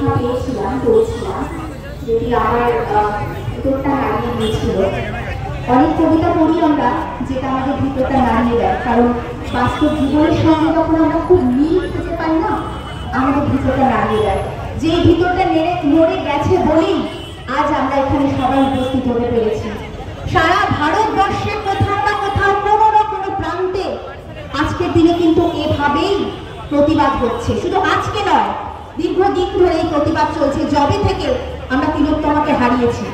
পরীক্ষা করেছিলাম, যেটি আমার ভিতরটা নাড়িয়ে দিয়েছিল। অনেক কবিতা পড়ি আমরা, যেটা আমাদের ভিতরটা নাড়িয়ে দেয়, কারণ বাস্তব জীবনের সঙ্গে যখন আমরা খুব মিল খুঁজে পাই না, আমাদের ভিতরটা নাড়িয়ে দেয়। যে ভিতরটা নড়ে গেছে বলেই আজ আমরা এখানে সবাই উপস্থিত হতে পেরেছি। সারা ভারতবর্ষে কোথাও না কোথাও কোনো না কোনো প্রান্তে আজকের দিনে কিন্তু এভাবেই প্রতিবাদ হচ্ছে। শুধু আজকে নয়, দীর্ঘদিন ধরে এই প্রতিবাদ চলছে, যবে থেকে আমরা তিলোত্তমাকে হারিয়েছি।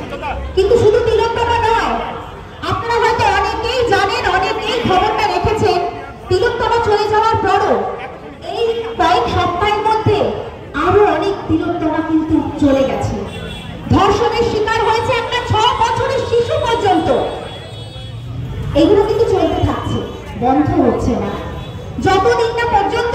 কিন্তু শুধু তিলোত্তমা নয়, আপনারা হয়তো অনেকেই জানেন, অনেকেই খবরটা রেখেছেন, তিলোত্তমা চলে যাওয়ার পরও এই কয়েক সপ্তাহের মধ্যে আরো অনেক তিলোত্তমা কিন্তু চলে গেছে। ধর্ষণের শিকার হয়েছে একটা 6 বছরের শিশু পর্যন্ত। এগুলো কিন্তু চলতে থাকছে, বন্ধ হচ্ছে না। যতদিন না পর্যন্ত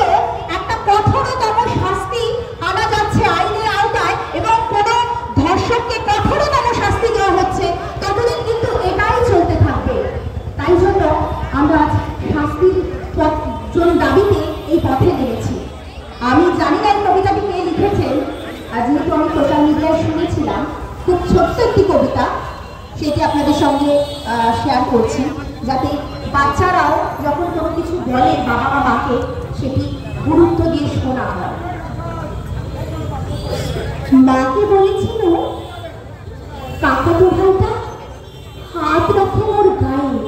একটা কঠোরতম শাস্তি আনা যাচ্ছে আইনের আওতায় এবং কোনো ধর্ষককে কঠোরতম শাস্তি দেওয়া হচ্ছে, ততদিন কিন্তু এটাই চলতে থাকবে। তাই জন্য আমরা শাস্তির দাবিতে এই পথে নেমেছি। আমি জানি না এই কবিতাটি কে লিখেছেন, যেহেতু আমি সোশ্যাল মিডিয়ায় শুনেছিলাম, খুব ছোট্ট একটি কবিতা, সেটি আপনাদের সঙ্গে শেয়ার করছি, যাতে বাচ্চারাও যখন কোনো কিছু বলে বাবা বা মাকে, সেটি গুরুত্ব দিয়ে শোনা হয়। মাকে বলেছিল, কাকাতো ভাইটা হাত রাখে ওর গায়ে,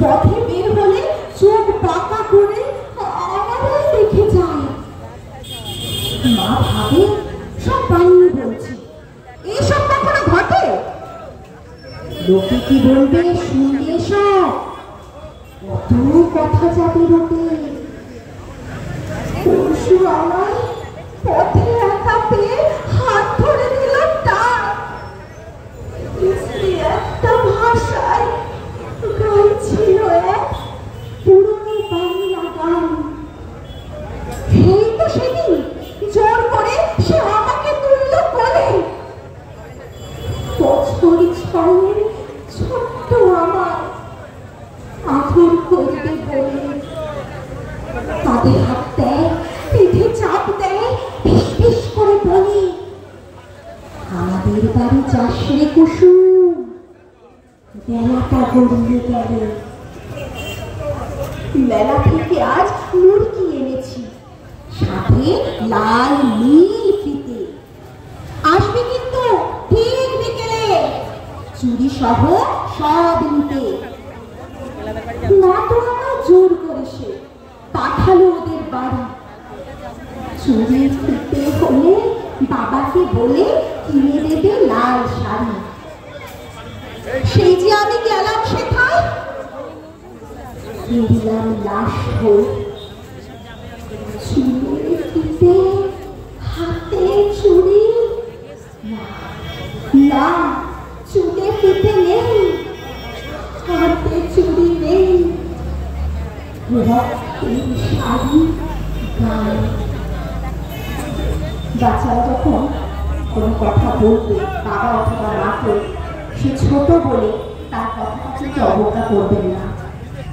পথে বের হলে চোখ পাকা করে আমারই দেখে যায়। মা ভাবে সব বানিয়ে বলছে, এসব কখনো ঘটে? লোকে কি বলবে শুনলে সব, কত কথা যাবে রোটে। পরশু আমার পথে একা পেয়ে হাত ধরে দিল টান, একটা ভাষায় গাইছিল এক পুরনো বাংলা গান। এই তো সেদিন জোর করে সে আমাকে তুলল কোলে, বছর 6 ছোট্ট আমার আদর করতে বলে। তাদের হাত দেয়, পিঠে চাপ দেয়, ফিস ফিস করে বলে, আমাদের বাড়ি যাস রে কুসুম, বেলাটা গড়িয়ে গেলে। মেলা থেকে আজ মুরগি এনেছি, সাথে লাল নীল ফিতে। আসবে কিন্তু ঠিক বিকেলে, চুরি সহ সব নিতে। না তো আমার জোর করে সে পাঠালো ওদের বাড়ি। চুরি ফিতে হলে বাবাকে বলে কিনে দেবে লাল শাড়ি। সেই যে আমি গেলাম সেখায়, ফিরলাম লাশ হয়ে। চুরি ফিতে, হাতে চুরি, না চুলে ফিতে নেই, হাতে চুরি নেই, রক্তের শাড়ি গায়ে। বাচ্চারা যখন কোনো কথা বলবে বাবা অথবা মাকে, সে ছোট বলে তার কথাটা কিন্তু অবজ্ঞা করবেন না।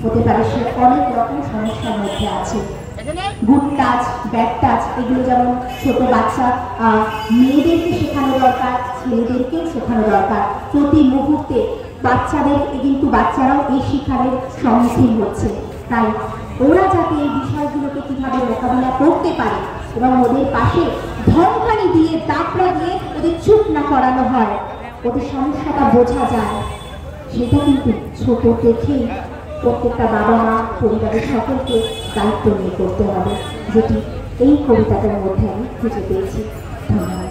হতে পারে সে অনেক রকম সমস্যার মধ্যে আছে। গুড টাচ, ব্যাড টাচ, এগুলো যেমন ছোট বাচ্চা মেয়েদেরকে শেখানো দরকার, ছেলেদেরকেও শেখানো দরকার। প্রতি মুহূর্তে বাচ্চারাও এই শিক্ষার সম্মুখীন হচ্ছে। তাই ওরা যাতে এই বিষয়গুলোকে কিভাবে মোকাবিলা করতে পারে এবং ওদের পাশে ধমকানি দিয়ে, দাপড়া দিয়ে ওদের চুপ না করানো হয়, ওদের সমস্যাটা বোঝা যায়, সেটা কিন্তু ছোট থেকেই প্রত্যেকটা বাবা মা, পরিবারের সকলকে দায়িত্ব নিয়ে করতে হবে, যেটি এই কবিতাটার মধ্যে আমি খুঁজে পেয়েছি। ধন্যবাদ।